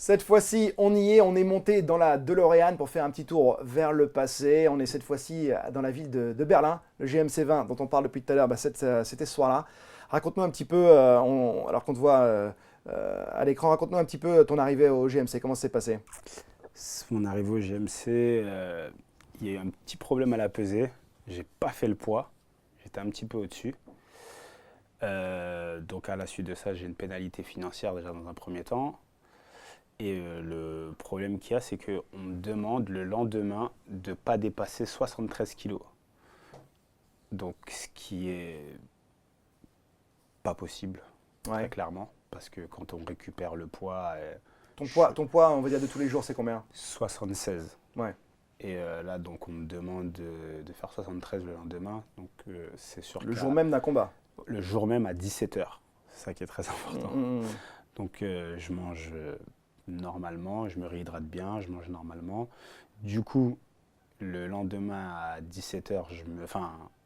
Cette fois-ci, on y est, on est monté dans la DeLorean pour faire un petit tour vers le passé. On est cette fois-ci dans la ville de Berlin, le GMC 20 dont on parle depuis tout à l'heure, c'était ce soir-là. Raconte-nous un petit peu, alors qu'on te voit à l'écran, raconte-nous un petit peu ton arrivée au GMC, comment ça s'est passé? Mon arrivée au GMC, il y a eu un petit problème à la pesée. J'ai pas fait le poids, j'étais un petit peu au-dessus. Donc à la suite de ça, j'ai une pénalité financière déjà dans un premier temps. Et le problème qu'il y a, c'est qu'on me demande le lendemain de ne pas dépasser 73 kilos. Donc ce qui est pas possible, très clairement, parce que quand on récupère le poids... Ton poids, on va dire de tous les jours, c'est combien? 76. Ouais. Et là, donc on me demande de faire 73 le lendemain. Donc c'est sûr Le jour même d'un combat? Le jour même à 17h. C'est ça qui est très important. Donc je mange... normalement, je me réhydrate bien, je mange normalement. Du coup, le lendemain à 17h,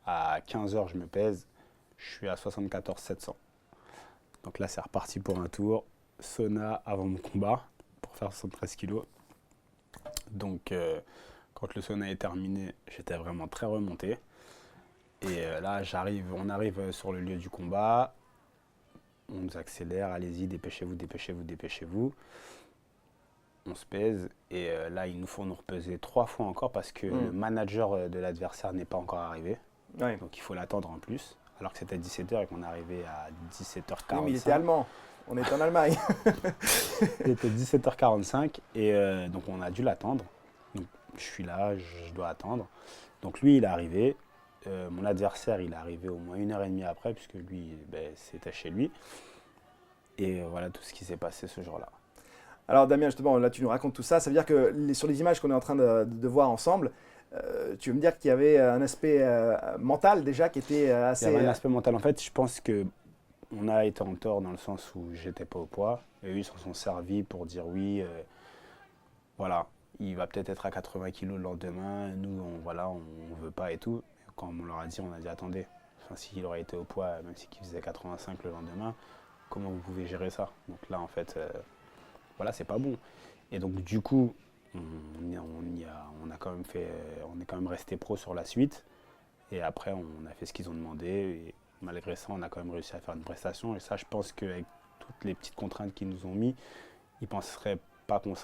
à 15h, je me pèse, je suis à 74 700. Donc là, c'est reparti pour un tour. Sauna avant mon combat pour faire 73 kilos. Donc, quand le sauna est terminé, j'étais vraiment très remonté. Et là, on arrive sur le lieu du combat. On nous accélère, allez-y, dépêchez-vous, dépêchez-vous, dépêchez-vous. On se pèse et là, il nous faut nous repeser 3 fois encore parce que le manager de l'adversaire n'est pas encore arrivé. Ouais. Donc il faut l'attendre en plus. Alors que c'était 17h et qu'on est arrivé à 17h45. Oui, mais il était allemand. On est en Allemagne. Il était 17h45 et donc on a dû l'attendre. Donc je suis là, je dois attendre. Donc lui, il est arrivé. Mon adversaire, il est arrivé au moins 1h30 après puisque lui, c'était chez lui. Et voilà tout ce qui s'est passé ce jour-là. Alors Damien, justement, là tu nous racontes tout ça, ça veut dire que sur les images qu'on est en train de voir ensemble, tu veux me dire qu'il y avait un aspect mental déjà qui était assez... Il y avait un aspect mental. En fait, je pense qu'on a été en tort dans le sens où j'étais pas au poids. Et eux, ils s'en sont servis pour dire oui, voilà, il va peut-être être à 80 kilos le lendemain, nous, on veut pas et tout. Et quand on leur a dit, on a dit attendez, s'il aurait été au poids, même s'il faisait 85 le lendemain, comment vous pouvez gérer ça? Donc là, en fait... voilà, c'est pas bon. Et donc du coup, on est quand même resté pro sur la suite. Et après, on a fait ce qu'ils ont demandé. Et malgré ça, on a quand même réussi à faire une prestation. Et ça, je pense qu'avec toutes les petites contraintes qu'ils nous ont mis, ils penseraient pas qu'il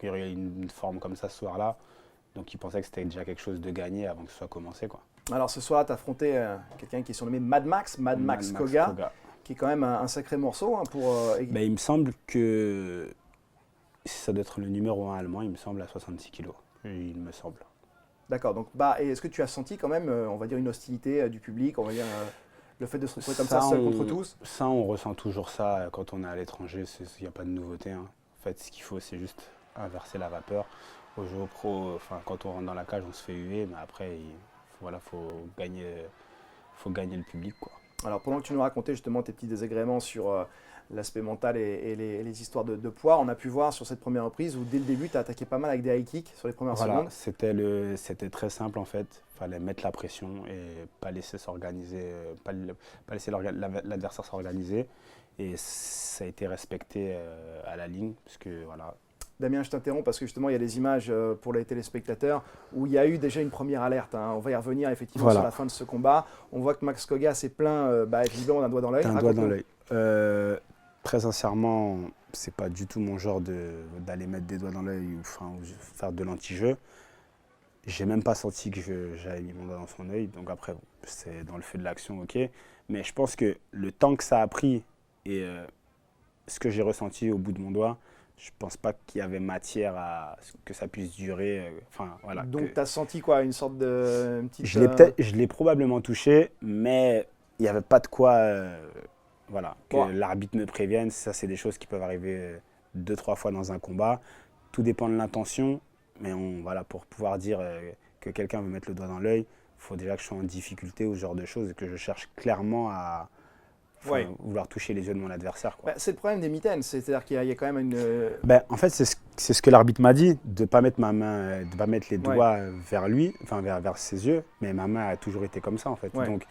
y aurait une forme comme ça ce soir-là. Donc ils pensaient que c'était déjà quelque chose de gagné avant que ce soit commencé, quoi. Alors ce soir, tu as affronté quelqu'un qui est surnommé Mad Max Koga, qui est quand même un sacré morceau pour... il me semble que ça doit être le numéro 1 allemand, il me semble, à 66 kilos. Il me semble. D'accord, donc et est-ce que tu as senti quand même, on va dire, une hostilité du public, on va dire le fait de se retrouver comme ça seul contre tous? Ça, on ressent toujours ça quand on est à l'étranger, il n'y a pas de nouveauté. Hein. En fait, ce qu'il faut, c'est juste inverser la vapeur. Au jeu pro, quand on rentre dans la cage, on se fait huer, mais après, faut gagner le public, quoi. Alors pendant que tu nous racontais justement tes petits désagréments sur l'aspect mental et les histoires de poids, on a pu voir sur cette première reprise où dès le début tu as attaqué pas mal avec des high kicks sur les premières secondes. C'était très simple en fait, il fallait mettre la pression et pas laisser s'organiser, pas laisser l'adversaire s'organiser et ça a été respecté à la ligne parce que voilà. Damien, je t'interromps parce que justement, il y a des images pour les téléspectateurs où il y a eu déjà une première alerte. Hein. On va y revenir effectivement sur la fin de ce combat. On voit que Max Koga s'est plaint évidemment d'un doigt dans l'œil. Un doigt dans l'œil. Très sincèrement, c'est pas du tout mon genre d'aller mettre des doigts dans l'œil ou faire de l'anti-jeu. J'ai même pas senti que j'avais mis mon doigt dans son œil. Donc après, c'est dans le feu de l'action, ok. Mais je pense que le temps que ça a pris et ce que j'ai ressenti au bout de mon doigt, je pense pas qu'il y avait matière à ce que ça puisse durer. Voilà. Donc tu as senti quoi, une sorte de petite... Je l'ai probablement touché, mais il n'y avait pas de quoi que l'arbitre me prévienne. Ça, c'est des choses qui peuvent arriver 2-3 fois dans un combat. tout dépend de l'intention. Mais voilà, pour pouvoir dire que quelqu'un veut mettre le doigt dans l'œil, il faut déjà que je sois en difficulté ou ce genre de choses et que je cherche clairement à vouloir toucher les yeux de mon adversaire, quoi. Bah, c'est le problème des mitaines, c'est-à-dire qu'il y a quand même une… En fait, c'est ce que l'arbitre m'a dit, de ne pas mettre ma main, de pas mettre les doigts vers lui, enfin vers ses yeux, mais ma main a toujours été comme ça, en fait. Donc,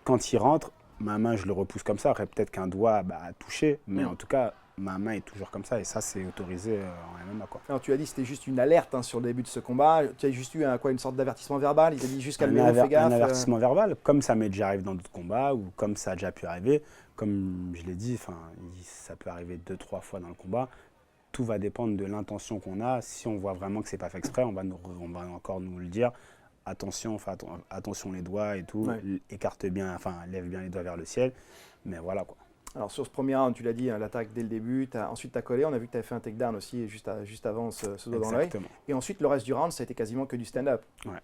quand il rentre, ma main, je le repousse comme ça. Après, peut-être qu'un doigt a touché, mais en tout cas, ma main est toujours comme ça, et ça, c'est autorisé en MMA, quoi. Alors, tu as dit que c'était juste une alerte sur le début de ce combat. Tu as juste eu une sorte d'avertissement verbal. Il t'a dit juste calmez-vous, fais gaffe. Un avertissement verbal, comme ça m'est déjà arrivé dans d'autres combats, ou comme ça a déjà pu arriver. Comme je l'ai dit, ça peut arriver 2-3 fois dans le combat. Tout va dépendre de l'intention qu'on a. Si on voit vraiment que c'est pas fait exprès, on va encore nous le dire. Attention, attention les doigts et tout. Écarte bien, lève bien les doigts vers le ciel. Mais voilà, quoi. Alors sur ce premier round, tu l'as dit, l'attaque dès le début, ensuite tu as collé, on a vu que tu avais fait un takedown aussi juste avant ce doigt dans l'œil. Et ensuite le reste du round, ça a été quasiment que du stand-up. Ouais.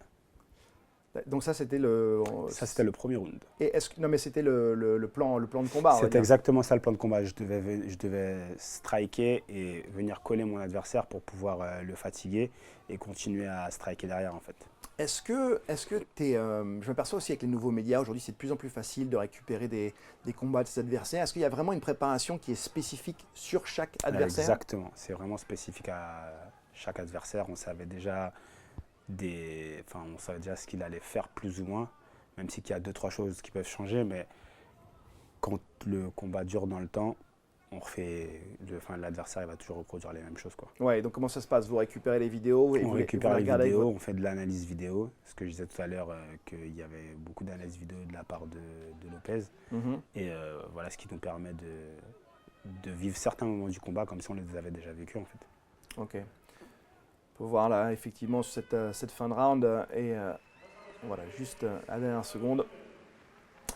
Donc ça c'était le… Ça c'était le premier round. Et non mais c'était le plan de combat. C'était exactement ça le plan de combat. Je devais striker et venir coller mon adversaire pour pouvoir le fatiguer et continuer à striker derrière, en fait. Est-ce que je m'aperçois aussi avec les nouveaux médias, aujourd'hui c'est de plus en plus facile de récupérer des combats de ses adversaires. Est-ce qu'il y a vraiment une préparation qui est spécifique sur chaque adversaire? Exactement, c'est vraiment spécifique à chaque adversaire. On savait déjà ce qu'il allait faire plus ou moins, même s'il y a 2-3 choses qui peuvent changer, mais quand le combat dure dans le temps, l'adversaire il va toujours reproduire les mêmes choses, quoi. Ouais, donc comment ça se passe? Vous récupérez les vidéos et on récupère les vidéos, on fait de l'analyse vidéo. Ce que je disais tout à l'heure, qu'il y avait beaucoup d'analyse vidéo de la part de Lopez. Et voilà ce qui nous permet de vivre certains moments du combat comme si on les avait déjà vécus, en fait. Ok. On peut voir là, effectivement, sur cette fin de round. Voilà, juste à la dernière seconde.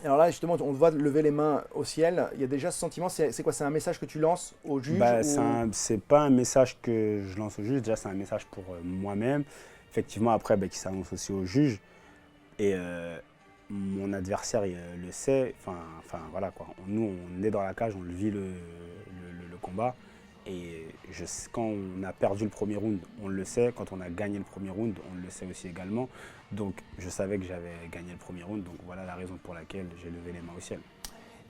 Alors là, justement, on te voit lever les mains au ciel. Il y a déjà ce sentiment, c'est quoi? C'est un message que tu lances au juge? C'est pas un message que je lance au juge, déjà c'est un message pour moi-même. Effectivement, après, qui s'annonce aussi au juge. Et mon adversaire il le sait. Voilà, quoi. Nous, on est dans la cage, on le vit le combat. Et quand on a perdu le premier round, on le sait. Quand on a gagné le premier round, on le sait aussi également. Donc je savais que j'avais gagné le premier round. Donc voilà la raison pour laquelle j'ai levé les mains au ciel.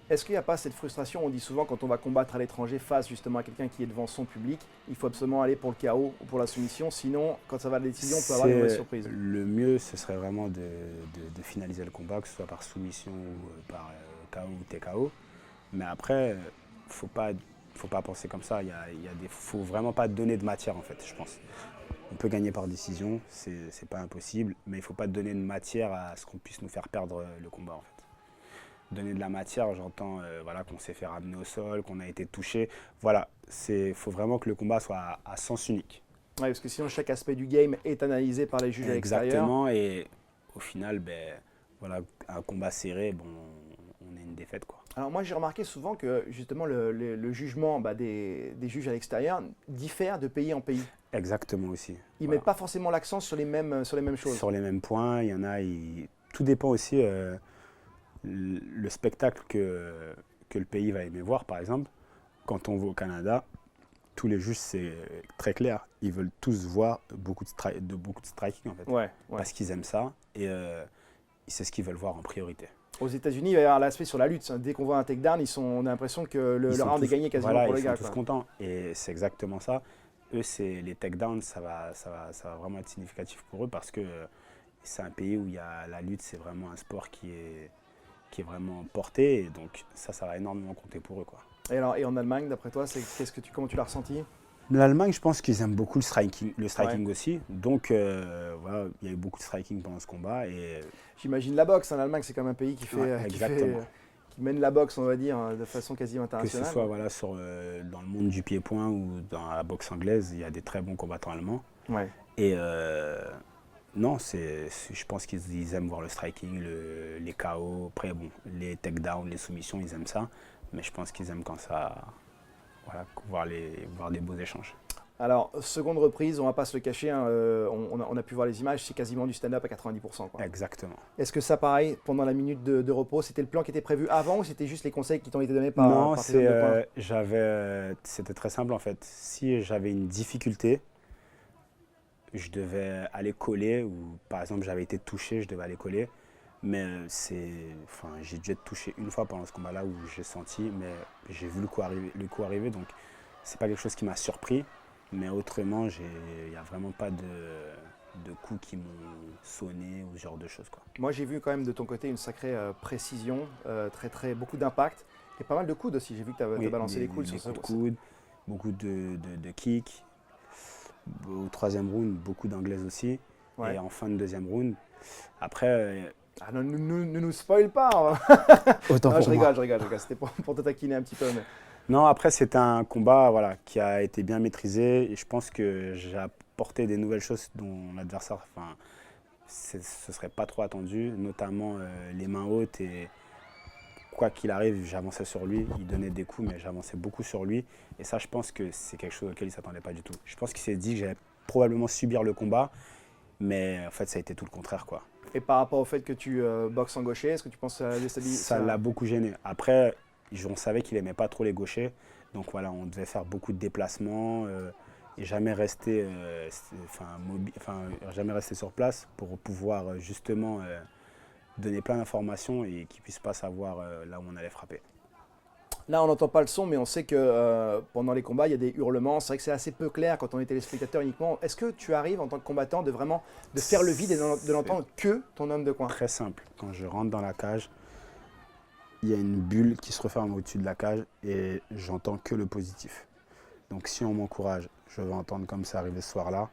Est-ce qu'il n'y a pas cette frustration? On dit souvent quand on va combattre à l'étranger face justement à quelqu'un qui est devant son public, il faut absolument aller pour le KO ou pour la soumission. Sinon, quand ça va à la décision, on peut avoir une mauvaise surprise. Le mieux, ce serait vraiment de finaliser le combat, que ce soit par soumission ou par KO ou TKO. Mais après, faut pas penser comme ça. Faut vraiment pas donner de matière, en fait, je pense. On peut gagner par décision, c'est pas impossible, mais il faut pas donner de matière à ce qu'on puisse nous faire perdre le combat, en fait. Donner de la matière, j'entends qu'on s'est fait ramener au sol, qu'on a été touché. Voilà, faut vraiment que le combat soit à sens unique. Oui, parce que sinon chaque aspect du game est analysé par les juges à l'extérieur. Exactement, et au final, un combat serré, on est une défaite, quoi. Alors moi j'ai remarqué souvent que justement le jugement des juges à l'extérieur diffère de pays en pays. Exactement aussi. Ils ne mettent pas forcément l'accent sur les mêmes choses. Sur les mêmes points, il y en a, tout dépend aussi le spectacle que le pays va aimer voir, par exemple. Quand on va au Canada, tous les juges, c'est très clair, ils veulent tous voir beaucoup de striking, en fait. Ouais. Parce qu'ils aiment ça et c'est ce qu'ils veulent voir en priorité. Aux États-Unis, il va y avoir l'aspect sur la lutte. Dès qu'on voit un takedown, on a l'impression que le round est gagné quasiment pour les gars. Ils sont tous contents. Et c'est exactement ça. Eux, les takedowns, ça va vraiment être significatif pour eux parce que c'est un pays où la lutte, c'est vraiment un sport qui est vraiment porté. Et donc ça va énormément compter pour eux, quoi. Et en Allemagne, d'après toi, comment tu l'as ressenti? L'Allemagne, je pense qu'ils aiment beaucoup le striking aussi. Donc, il y a eu beaucoup de striking pendant ce combat. J'imagine la boxe. L'Allemagne, c'est comme un pays qui mène la boxe, on va dire, de façon quasiment internationale. Que ce soit dans le monde du pied-point ou dans la boxe anglaise, il y a des très bons combattants allemands. Ouais. Et non, je pense qu'ils aiment voir le striking, les KO. Après, les takedowns, les soumissions, ils aiment ça. Mais je pense qu'ils aiment quand ça... voir des beaux échanges. Alors, seconde reprise, on ne va pas se le cacher, on a pu voir les images, c'est quasiment du stand-up à 90%. Quoi. Exactement. Est-ce que ça, pareil, pendant la minute de repos, c'était le plan qui était prévu avant ou c'était juste les conseils qui t'ont été donnés par tes hommes de poing? C'était très simple en fait. Si j'avais une difficulté, je devais aller coller, ou par exemple j'avais été touché, je devais aller coller. Mais j'ai dû être touché une fois pendant ce combat-là où j'ai senti, mais j'ai vu le coup arriver, donc c'est pas quelque chose qui m'a surpris. Mais autrement, il n'y a vraiment pas de coups qui m'ont sonné ou ce genre de choses, quoi. Moi, j'ai vu quand même de ton côté une sacrée précision, beaucoup d'impact et pas mal de coudes aussi. J'ai vu que tu as Oui, balancé les coudes des sur coups de coude, beaucoup de kicks. Au troisième round, beaucoup d'anglaises aussi. Ouais. Et en fin de deuxième round, après, Ah non, ne nous spoil pas. autant Non, pour je moi. rigole. C'était pour te taquiner un petit peu. Mais... Non, après, c'était un combat voilà, qui a été bien maîtrisé et je pense que j'ai apporté des nouvelles choses dont l'adversaire, ce ne serait pas trop attendu, notamment les mains hautes et quoi qu'il arrive, j'avançais sur lui. Il donnait des coups, mais j'avançais beaucoup sur lui. Et ça, je pense que c'est quelque chose auquel il ne s'attendait pas du tout. Je pense qu'il s'est dit que j'allais probablement subir le combat, mais en fait, ça a été tout le contraire, quoi. Et par rapport au fait que tu boxes en gaucher, est-ce que tu penses que ça déstabilise Ça l'a beaucoup gêné. Après, on savait qu'il n'aimait pas trop les gauchers. Donc voilà, on devait faire beaucoup de déplacements et jamais rester, jamais rester sur place pour pouvoir justement donner plein d'informations et qu'il ne puisse pas savoir là où on allait frapper. Là, on n'entend pas le son, mais on sait que pendant les combats, il y a des hurlements. C'est vrai que c'est assez peu clair quand on est téléspectateur uniquement. Est-ce que tu arrives en tant que combattant de vraiment de faire le vide et de n'entendre que ton homme de coin? Très simple. Quand je rentre dans la cage, il y a une bulle qui se referme au-dessus de la cage et j'entends que le positif. Donc si on m'encourage, je vais entendre comme ça arriver ce soir-là.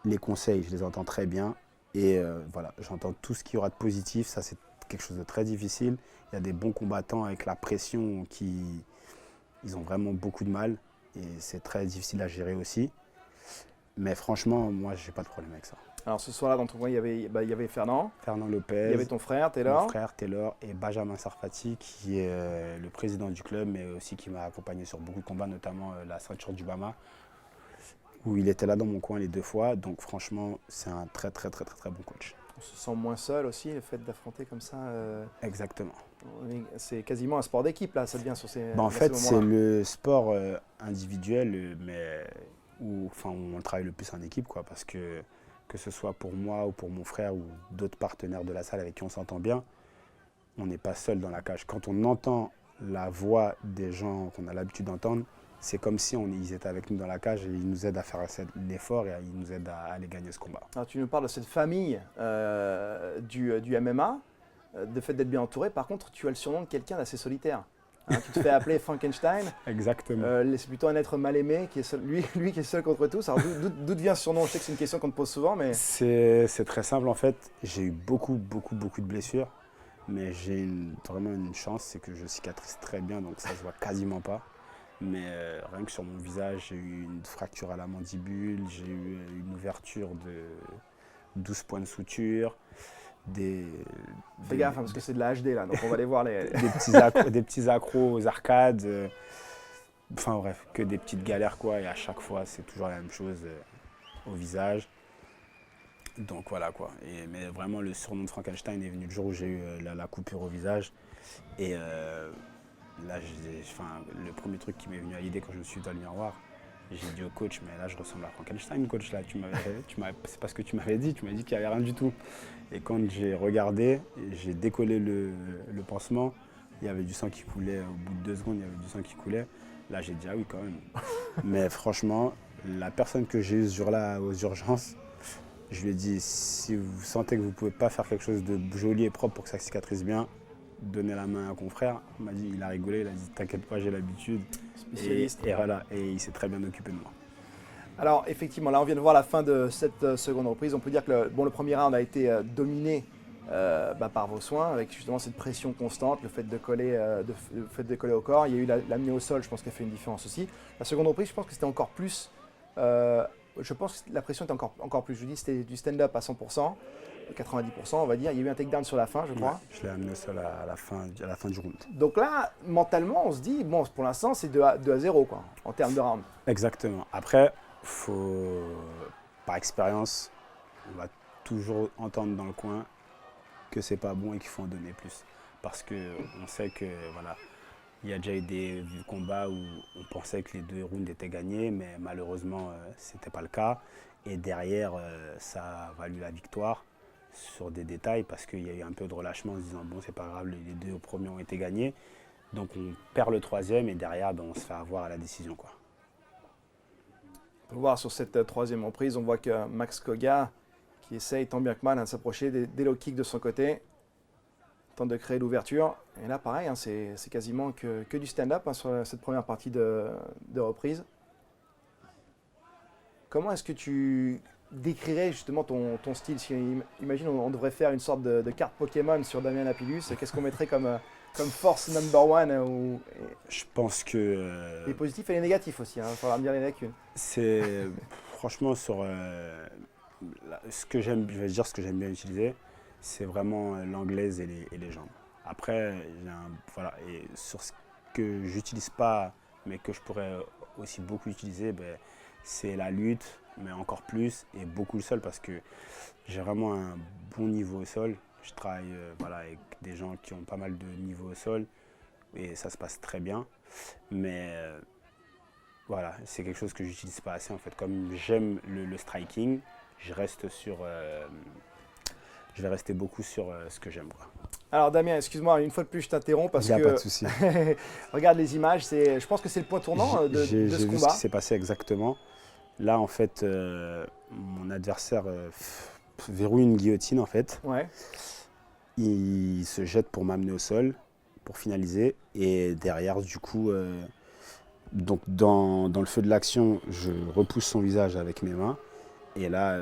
Les conseils, je les entends très bien. Et voilà, j'entends tout ce qu'il y aura de positif. Ça, c'est quelque chose de très difficile. Il y a des bons combattants avec la pression ils ont vraiment beaucoup de mal. Et c'est très difficile à gérer aussi. Mais franchement, moi, j'ai pas de problème avec ça. Alors ce soir-là, dans ton coin, il y avait Fernand, Fernand Lopez, il y avait ton frère, Taylor. mon frère Taylor et Benjamin Sarfati, qui est le président du club, mais aussi qui m'a accompagné sur beaucoup de combats, notamment la ceinture du Bama, où il était là dans mon coin les 2 fois. Donc franchement, c'est un très bon coach. On se sent moins seul aussi, le fait d'affronter comme ça. Exactement. C'est quasiment un sport d'équipe, là, ça devient sur ces En dans fait, ces c'est moments-là. le sport individuel, mais où on travaille le plus en équipe, quoi, parce que ce soit pour moi ou pour mon frère ou d'autres partenaires de la salle avec qui on s'entend bien, on n'est pas seul dans la cage. Quand on entend la voix des gens qu'on a l'habitude d'entendre, c'est comme si ils étaient avec nous dans la cage et ils nous aident à faire l'effort et ils nous aident à aller gagner ce combat. Alors, tu nous parles de cette famille du MMA, de fait d'être bien entouré. Par contre, tu as le surnom de quelqu'un d'assez solitaire. Hein, tu te fais appeler Frankenstein. Exactement. C'est plutôt un être mal aimé, qui est seul, lui qui est seul contre tous. Alors d'où vient ce surnom? Je sais que c'est une question qu'on te pose souvent, mais... C'est très simple en fait. J'ai eu beaucoup de blessures, mais j'ai vraiment une chance, c'est que je cicatrise très bien, donc ça se voit quasiment pas. Mais rien que sur mon visage, j'ai eu une fracture à la mandibule, j'ai eu une ouverture de 12 points de suture, Fais gaffe, hein, parce que c'est de la HD là, donc on va aller voir les... des petits accros aux arcades. Enfin bref, que des petites galères quoi, et à chaque fois c'est toujours la même chose au visage. Donc voilà quoi. Mais vraiment le surnom de Frankenstein est venu le jour où j'ai eu la coupure au visage. Et là, le premier truc qui m'est venu à l'idée quand je me suis vu dans le miroir, j'ai dit au coach, mais là je ressemble à Frankenstein, coach, là, c'est pas ce que tu m'avais dit, tu m'as dit qu'il n'y avait rien du tout. Et quand j'ai regardé, j'ai décollé le pansement, il y avait du sang qui coulait, au bout de 2 secondes, il y avait du sang qui coulait. Là, j'ai dit, ah oui, quand même. Mais franchement, la personne que j'ai eue ce jour-là aux urgences, je lui ai dit, si vous sentez que vous ne pouvez pas faire quelque chose de joli et propre pour que ça cicatrise bien, donnez la main à un confrère. Il a rigolé, il a dit, t'inquiète pas, j'ai l'habitude. Spécialiste. Et voilà, et il s'est très bien occupé de moi. Alors effectivement, là on vient de voir la fin de cette seconde reprise. On peut dire que le premier round a été dominé par vos soins, avec justement cette pression constante, le fait de coller, au corps. Il y a eu l'amener au sol, je pense qu'elle fait une différence aussi. La seconde reprise, je pense que c'était encore plus... je pense que la pression était encore plus. Je dis c'était du stand-up à 100%, 90% on va dire. Il y a eu un takedown sur la fin, je crois. Ouais, je l'ai amené au sol à la fin du round. Donc là, mentalement, on se dit, bon, pour l'instant, c'est 2-0 quoi, en termes de round. Exactement. Après, par expérience, on va toujours entendre dans le coin que c'est pas bon et qu'il faut en donner plus. Parce qu'on sait que voilà, il y a déjà eu des combats où on pensait que les 2 rounds étaient gagnés, mais malheureusement, c'était pas le cas. Et derrière, ça a valu la victoire sur des détails parce qu'il y a eu un peu de relâchement en se disant bon, c'est pas grave, les deux premiers ont été gagnés. Donc on perd le troisième et derrière, on se fait avoir à la décision, quoi. On peut voir sur cette troisième reprise, on voit que Max Koga, qui essaye tant bien que mal de s'approcher des low kicks de son côté, tente de créer l'ouverture. Et là, pareil, hein, c'est quasiment que du stand-up hein, sur cette première partie de reprise. Comment est-ce que tu décrirais justement ton style? Imagine, on devrait faire une sorte de carte Pokémon sur Damien Lapillus. Qu'est-ce qu'on mettrait comme force number one Je pense que les positifs et les négatifs aussi, il va falloir me dire les lacunes. c'est franchement sur ce que j'aime, je vais dire ce que j'aime bien utiliser, c'est vraiment l'anglaise et les jambes. Après, voilà, et sur ce que j'utilise pas, mais que je pourrais aussi beaucoup utiliser, c'est la lutte, mais encore plus, et beaucoup le sol, parce que j'ai vraiment un bon niveau au sol. Je travaille voilà, avec des gens qui ont pas mal de niveau au sol, et ça se passe très bien. Mais voilà, c'est quelque chose que j'utilise pas assez en fait. Comme j'aime le striking, je vais rester beaucoup sur ce que j'aime, quoi. Alors Damien, excuse-moi, une fois de plus je t'interromps parce Il n'y a que pas de souci. regarde les images, je pense que c'est le point tournant de ce J'ai vu combat. ce qui s'est passé exactement. Là, en fait, mon adversaire verrouille une guillotine, en fait. Ouais. Il se jette pour m'amener au sol, pour finaliser. Et derrière, du coup, donc dans le feu de l'action, je repousse son visage avec mes mains. Et là,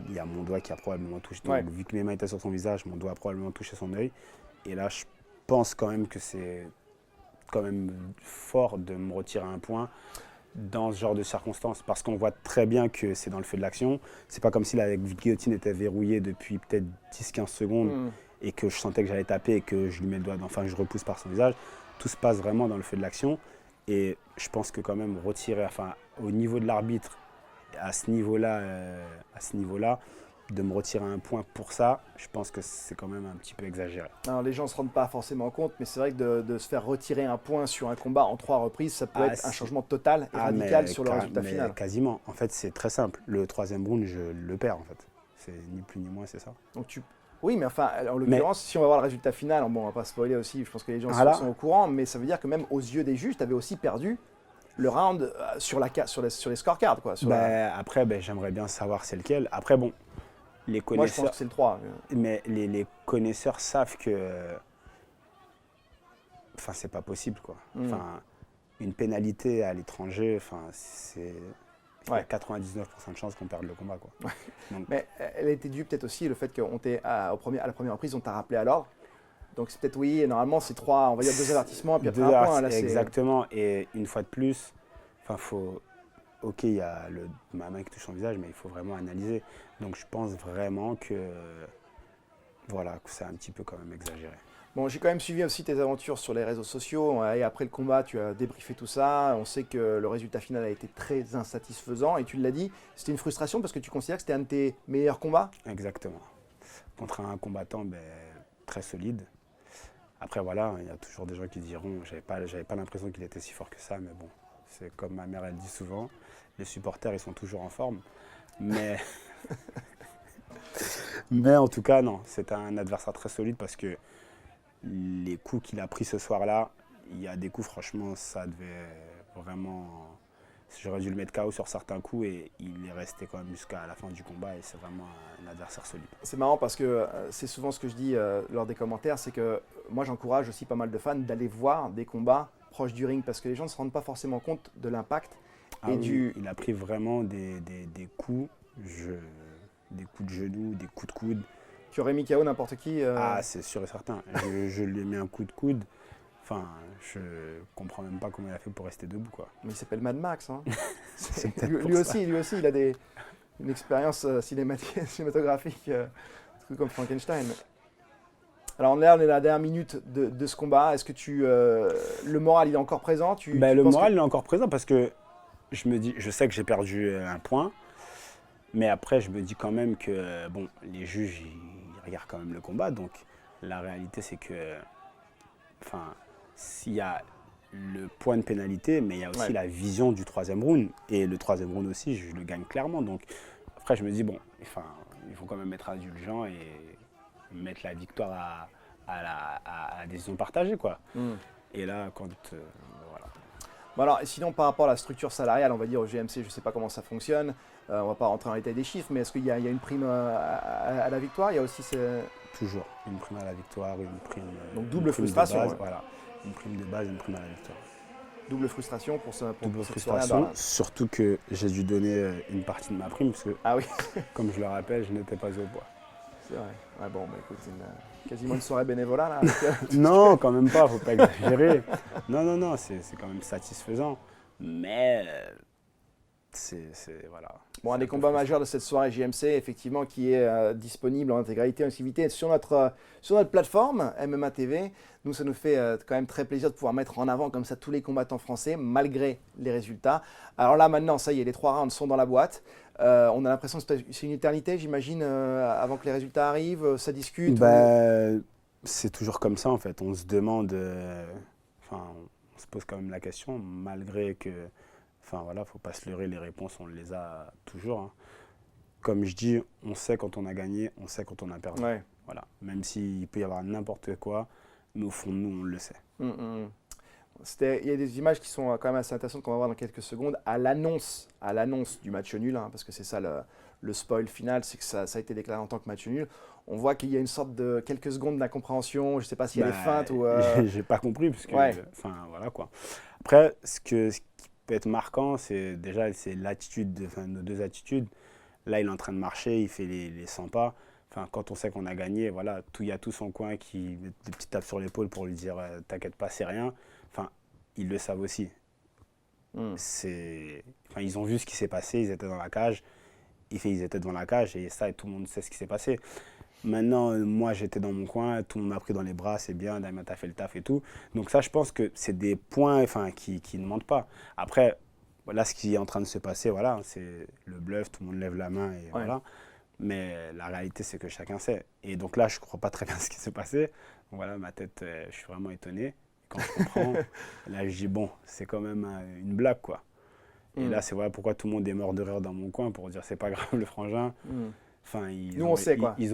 il y a mon doigt qui a probablement touché. Donc, vu que mes mains étaient sur son visage, mon doigt a probablement touché son œil. Et là, je pense quand même que c'est quand même fort de me retirer un point dans ce genre de circonstances, parce qu'on voit très bien que c'est dans le feu de l'action. C'est pas comme si la guillotine était verrouillée depuis peut-être 10-15 secondes et que je sentais que j'allais taper et que je lui mets le doigt, enfin je repousse par son visage. Tout se passe vraiment dans le feu de l'action et je pense que quand même retirer, enfin au niveau de l'arbitre, à ce niveau-là, de me retirer un point pour ça, je pense que c'est quand même un petit peu exagéré. Alors, les gens ne se rendent pas forcément compte, mais c'est vrai que de se faire retirer un point sur un combat en 3 reprises, ça peut être un changement total et radical sur le résultat final. Quasiment. En fait, c'est très simple. Le troisième round, je le perds en fait. C'est ni plus ni moins, c'est ça. Donc oui, mais enfin, en l'occurrence, si on va voir le résultat final, bon, on va pas spoiler aussi, je pense que les gens sont au courant, mais ça veut dire que même aux yeux des juges, tu avais aussi perdu le round sur les scorecards, quoi. Après, j'aimerais bien savoir c'est lequel. Après, bon, les connaisseurs... Moi, je pense que c'est le 3. Mais les connaisseurs savent que... Enfin, c'est pas possible, quoi. Enfin, une pénalité à l'étranger, enfin, c'est... Il y a 99% de chances qu'on perde le combat, quoi. Donc, mais elle a été due peut-être aussi le fait qu'on t'ait, à la première reprise, on t'a rappelé à l'ordre. Donc c'est peut-être oui, et normalement c'est 3, on va dire 2 avertissements, et puis après un point. Là, exactement, et une fois de plus, enfin, faut... Ok, il y a ma main qui touche son visage, mais il faut vraiment analyser. Donc je pense vraiment que, voilà, que c'est un petit peu quand même exagéré. Bon, j'ai quand même suivi aussi tes aventures sur les réseaux sociaux, et après le combat, tu as débriefé tout ça. On sait que le résultat final a été très insatisfaisant, et tu l'as dit, c'était une frustration parce que tu considères que c'était un de tes meilleurs combats? Exactement. Contre un combattant très solide. Après, voilà, il y a toujours des gens qui diront, j'avais pas l'impression qu'il était si fort que ça, mais bon, c'est comme ma mère, elle dit souvent, les supporters, ils sont toujours en forme. Mais, mais en tout cas, non, c'était un adversaire très solide parce que les coups qu'il a pris ce soir-là, il y a des coups, franchement, ça devait vraiment... J'aurais dû le mettre KO sur certains coups et il est resté quand même jusqu'à la fin du combat et c'est vraiment un adversaire solide. C'est marrant parce que c'est souvent ce que je dis lors des commentaires, c'est que moi j'encourage aussi pas mal de fans d'aller voir des combats proches du ring parce que les gens ne se rendent pas forcément compte de l'impact. Il a pris vraiment des coups, des coups de genoux, des coups de coude. Qui aurait mis KO n'importe qui Ah, c'est sûr et certain. je lui ai mis un coup de coude. Enfin, je comprends même pas comment il a fait pour rester debout, quoi. Mais il s'appelle Mad Max. Hein. lui aussi, il a une expérience cinématographique, comme Frankenstein. Alors là, on est à la dernière minute de ce combat. Est-ce que le moral, il est encore présent? Le moral, il est encore présent parce que je sais que j'ai perdu un point, mais après, je me dis quand même que bon, les juges, ils regardent quand même le combat. Donc, la réalité, c'est que, enfin, s'il y a le point de pénalité, mais il y a aussi la vision du troisième round. Et le troisième round aussi, je le gagne clairement. Donc, Après, je me dis, bon, enfin, il faut quand même être indulgent et mettre la victoire à la décision partagée, quoi. Et là, quand... voilà. Bon alors, sinon, par rapport à la structure salariale, on va dire au GMC, je ne sais pas comment ça fonctionne. On ne va pas rentrer en détail des chiffres, mais est-ce qu'il y a une prime à la victoire? Il y a aussi Toujours une prime à la victoire, une prime, donc une double prime de frustration. base, Ouais. voilà. Une prime de base, une prime à la victoire. Double frustration pour Double cette soirée à frustration, Berlin. surtout que j'ai dû donner une partie de ma prime, parce que, Ah oui, comme je le rappelle, je n'étais pas au bois. c'est vrai. Ouais, bon, bah, écoute, c'est quasiment une soirée bénévolat là. Non, quand même pas, faut pas exagérer. Non, c'est quand même satisfaisant. Mais voilà. Bon, un C'est des peu combats frustrant. majeurs de cette soirée JMC, effectivement, qui est disponible en intégralité, en exclusivité sur notre plateforme MMA TV. Nous, ça nous fait quand même très plaisir de pouvoir mettre en avant comme ça tous les combattants français, malgré les résultats. Alors là, maintenant, ça y est, les 3 rounds sont dans la boîte. On a l'impression que c'est une éternité, j'imagine, avant que les résultats arrivent, ça discute. C'est toujours comme ça, en fait. On se demande, enfin, on se pose quand même la question, malgré que, enfin voilà, faut pas se leurrer, les réponses, on les a toujours, hein. Comme je dis, on sait quand on a gagné, on sait quand on a perdu. Ouais. Voilà. Même s'il peut y avoir n'importe quoi, mais au fond de nous, on le sait. Il y a des images qui sont quand même assez intéressantes qu'on va voir dans quelques secondes. À l'annonce du match nul, hein, parce que c'est ça le spoil final, c'est que ça a été déclaré en tant que match nul. On voit qu'il y a une sorte de quelques secondes d'incompréhension. Je ne sais pas s'il y a des feintes ou. J'ai pas compris, parce que, Ouais. enfin voilà quoi. Après, ce qui peut être marquant, c'est déjà c'est l'attitude, nos deux attitudes. Là, il est en train de marcher, il fait les 100 pas. Enfin, quand on sait qu'on a gagné, voilà, il y a tout son coin qui met des petites tapes sur l'épaule pour lui dire t'inquiète pas, c'est rien. Enfin, ils le savent aussi. Enfin, ils ont vu ce qui s'est passé, ils étaient dans la cage. Ils étaient devant la cage et ça, et tout le monde sait ce qui s'est passé. Maintenant, moi, j'étais dans mon coin, tout le monde m'a pris dans les bras, c'est bien, Damien, t'as fait le taf et tout. Donc ça, je pense que c'est des points enfin, qui ne mentent pas. Après, voilà ce qui est en train de se passer, voilà, c'est le bluff, tout le monde lève la main et voilà. Mais la réalité, c'est que chacun sait. Et donc là, je ne crois pas très bien ce qui s'est passé. Donc voilà, ma tête, je suis vraiment étonné. Quand je comprends, là, je dis, bon, c'est quand même une blague, quoi. Et là, c'est voilà pourquoi tout le monde est mort de rire dans mon coin pour dire, c'est pas grave, le frangin. Enfin, Nous, on sait, quoi. Ils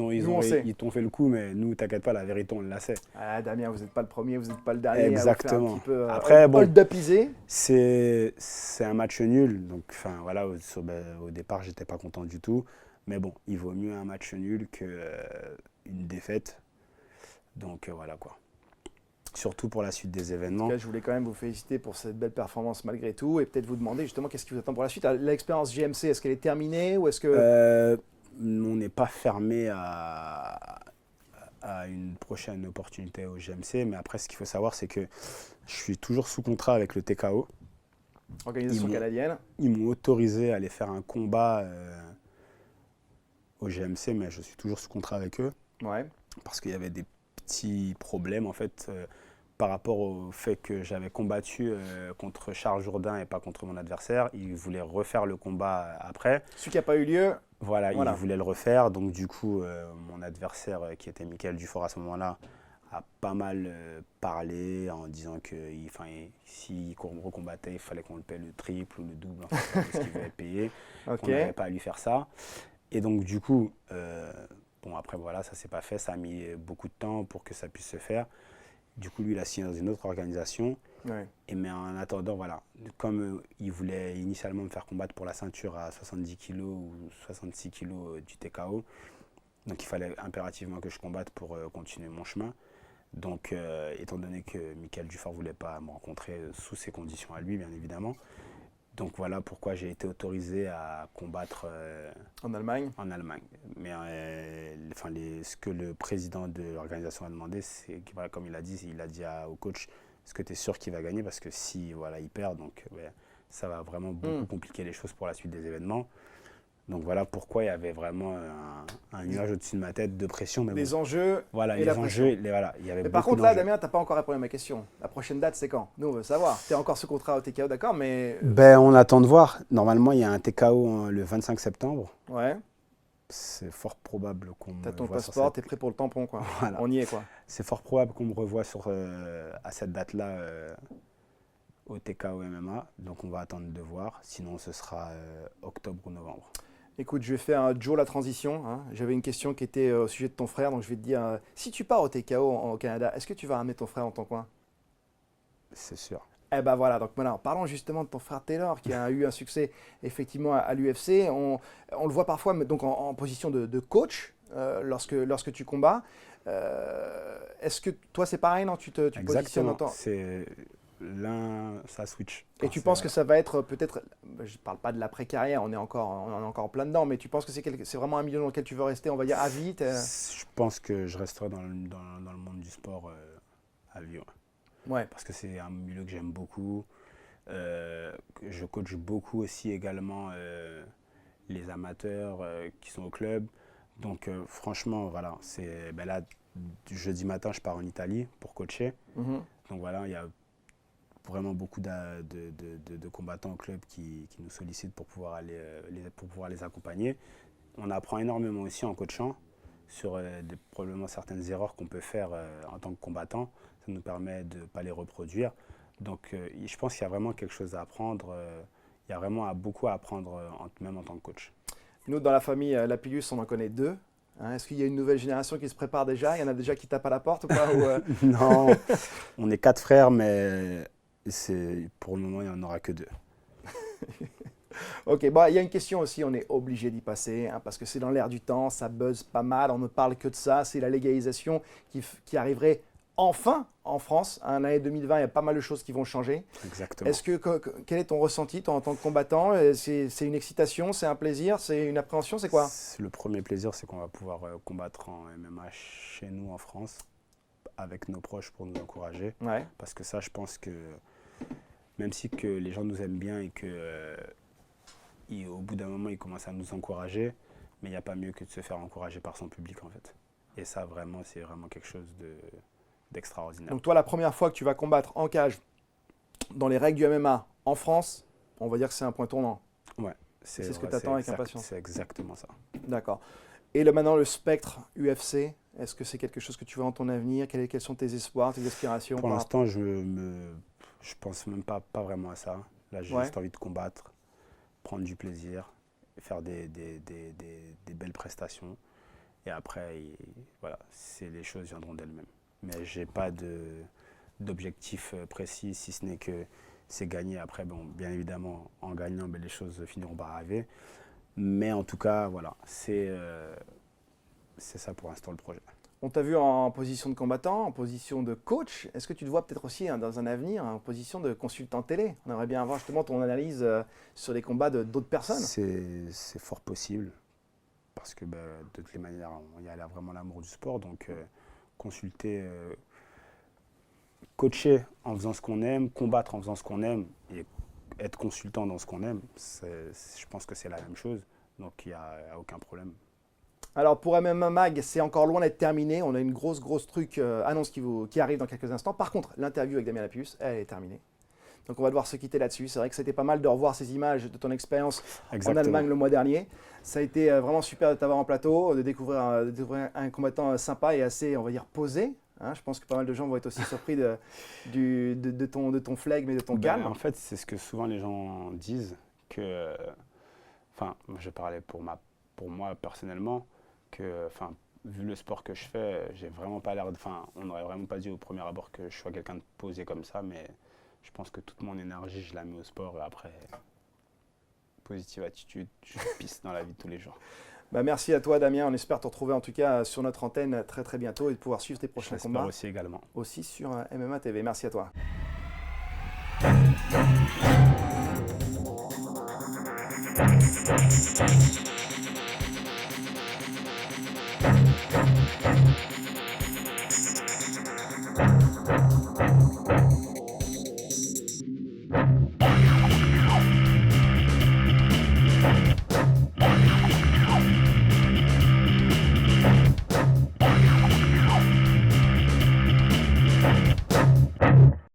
t'ont fait le coup, mais nous, t'inquiète pas, la vérité, on la sait. Ah, Damien, vous n'êtes pas le premier, vous n'êtes pas le dernier. Exactement. À vous faire un petit peu, après, bon, hold-upisé. c'est un match nul. Donc, enfin, voilà, au départ, j'étais pas content du tout. Mais bon, il vaut mieux un match nul qu'une défaite. Donc, voilà, quoi. Surtout pour la suite des événements. En tout cas, je voulais quand même vous féliciter pour cette belle performance malgré tout et peut-être vous demander justement qu'est-ce qui vous attend pour la suite. L'expérience GMC, est-ce qu'elle est terminée ou est-ce que... On n'est pas fermé à une prochaine opportunité au GMC, mais après, ce qu'il faut savoir, c'est que je suis toujours sous contrat avec le TKO. Organisation canadienne. Ils m'ont autorisé à aller faire un combat au GMC, mais je suis toujours sous contrat avec eux. Ouais. Parce qu'il y avait des petits problèmes, en fait, par rapport au fait que j'avais combattu contre Charles Jourdain et pas contre mon adversaire. Ils voulaient refaire le combat après. Celui qui n'a pas eu lieu. Voilà, ils voulaient le refaire. Donc, du coup, mon adversaire, qui était Michael Dufort à ce moment-là, a pas mal parlé en disant que s'il recombattait, il fallait qu'on le paie le triple ou le double, enfin, de ce qu'il avait payé. Ok. On n'avait pas à lui faire ça. Et donc, du coup, bon, après, voilà, ça s'est pas fait. Ça a mis beaucoup de temps pour que ça puisse se faire. Du coup, lui, il a signé dans une autre organisation. Ouais. Mais en attendant, voilà, comme il voulait initialement me faire combattre pour la ceinture à 70 kg ou 66 kg du TKO, donc il fallait impérativement que je combatte pour continuer mon chemin. Donc, étant donné que Michael Dufort ne voulait pas me rencontrer sous ces conditions à lui, bien évidemment, donc voilà pourquoi j'ai été autorisé à combattre en Allemagne. Mais ce que le président de l'organisation a demandé, c'est que, voilà, comme il a dit au coach, est-ce que tu es sûr qu'il va gagner? Parce que si voilà, il perd, donc ça va vraiment beaucoup compliquer les choses pour la suite des événements. Donc voilà pourquoi il y avait vraiment un nuage au-dessus de ma tête de pression. Mais les bon, enjeux voilà, et les la enjeux, pression. voilà, il y avait mais par beaucoup contre, là, d'enjeux. Damien, tu n'as pas encore répondu à ma question. La prochaine date, c'est quand? Nous, on veut savoir. Tu es encore sous contrat au TKO, d'accord, mais... On attend de voir. Normalement, il y a un TKO le 25 septembre. Ouais. C'est fort probable qu'on me T'as ton revoie sur passeport, cette... t'es prêt pour le tampon, quoi. Voilà. On y est, quoi. C'est fort probable qu'on me revoie à cette date-là au TKO MMA. Donc on va attendre de voir. Sinon, ce sera octobre ou novembre. Écoute, je vais faire Joe la transition, hein. J'avais une question qui était au sujet de ton frère, donc je vais te dire, si tu pars au TKO au Canada, est-ce que tu vas ramener ton frère dans ton coin? C'est sûr. Eh ben voilà, donc maintenant, parlons justement de ton frère Taylor qui a eu un succès effectivement à l'UFC. On le voit parfois donc en position de coach lorsque tu combats. Est-ce que toi c'est pareil, non? Tu positionnes en Exactement. tant... C'est l'un, ça switch. Et Quand tu c'est- penses que ça va être peut-être, je ne parle pas de l'après-carrière, on est encore plein dedans, mais tu penses que c'est vraiment un milieu dans lequel tu veux rester, on va dire, à vie? Je pense que je resterai dans le monde du sport à vie. Ouais. Ouais. Parce que c'est un milieu que j'aime beaucoup. Je coach beaucoup aussi également les amateurs qui sont au club. Donc franchement, voilà, là, du jeudi matin, je pars en Italie pour coacher. Mhm. Donc voilà, il y a vraiment beaucoup de combattants au club qui nous sollicitent pour pouvoir pour pouvoir les accompagner. On apprend énormément aussi en coachant sur probablement certaines erreurs qu'on peut faire en tant que combattant. Ça nous permet de ne pas les reproduire. Donc je pense qu'il y a vraiment quelque chose à apprendre. Il y a vraiment beaucoup à apprendre, même en tant que coach. Nous, dans la famille Lapillus, on en connaît deux. Hein, est-ce qu'il y a une nouvelle génération qui se prépare déjà? Il y en a déjà qui tapent à la porte ou pas? Non, on est 4 frères, mais pour le moment, il n'y en aura que 2. Ok, bon, il y a une question aussi, on est obligé d'y passer, hein, parce que c'est dans l'air du temps, ça buzz pas mal, on ne parle que de ça, c'est la légalisation qui arriverait enfin en France. En l'année 2020, il y a pas mal de choses qui vont changer. Exactement. Quel est ton ressenti, toi, en tant que combattant? C'est une excitation, c'est un plaisir, c'est une appréhension, c'est quoi? Le premier plaisir, c'est qu'on va pouvoir combattre en MMA chez nous en France, avec nos proches pour nous encourager. Ouais. Parce que ça, je pense que même si que les gens nous aiment bien et que au bout d'un moment, ils commencent à nous encourager, mais il n'y a pas mieux que de se faire encourager par son public en fait. Et ça, vraiment, c'est vraiment quelque chose d'extraordinaire. Donc toi, la première fois que tu vas combattre en cage, dans les règles du MMA, en France, on va dire que c'est un point tournant. Ouais. C'est ce que tu attends avec impatience. C'est exactement ça. D'accord. Et maintenant, le spectre UFC, est-ce que c'est quelque chose que tu vois dans ton avenir? Quels sont tes espoirs, tes aspirations? Pour l'instant, je pense même pas vraiment à ça. Là, j'ai juste envie de combattre, prendre du plaisir, faire des belles prestations. Et après, voilà, les choses viendront d'elles-mêmes. Mais je n'ai pas d'objectif précis, si ce n'est que c'est gagner. Après, bon, bien évidemment, en gagnant, les choses finiront par arriver. Mais en tout cas, voilà, c'est ça pour l'instant le projet. On t'a vu en position de combattant, en position de coach. Est-ce que tu te vois peut-être aussi dans un avenir en position de consultant télé? On aimerait bien avoir justement ton analyse sur les combats d'autres personnes. C'est fort possible. Parce que de toutes les manières, il y a vraiment l'amour du sport. Donc, consulter, coacher en faisant ce qu'on aime, combattre en faisant ce qu'on aime et être consultant dans ce qu'on aime, je pense que c'est la même chose. Donc, il n'y a aucun problème. Alors, pour MMA Mag, c'est encore loin d'être terminé. On a une grosse annonce qui arrive dans quelques instants. Par contre, l'interview avec Damien Lapillus, elle est terminée. Donc on va devoir se quitter là-dessus. C'est vrai que c'était pas mal de revoir ces images de ton expérience en Allemagne le mois dernier. Ça a été vraiment super de t'avoir en plateau, de découvrir un combattant sympa et assez, on va dire, posé. Hein, je pense que pas mal de gens vont être aussi surpris de ton flegme et de ton calme. En fait, c'est ce que souvent les gens disent. Je parlais pour moi personnellement, que vu le sport que je fais, j'ai vraiment pas l'air on n'aurait vraiment pas dit au premier abord que je sois quelqu'un de posé comme ça, mais je pense que toute mon énergie, je la mets au sport et après, positive attitude, je pisse dans la vie de tous les jours. Merci à toi Damien, on espère te retrouver en tout cas sur notre antenne très très bientôt et de pouvoir suivre tes prochains combats. Aussi également. Aussi sur MMA TV, merci à toi.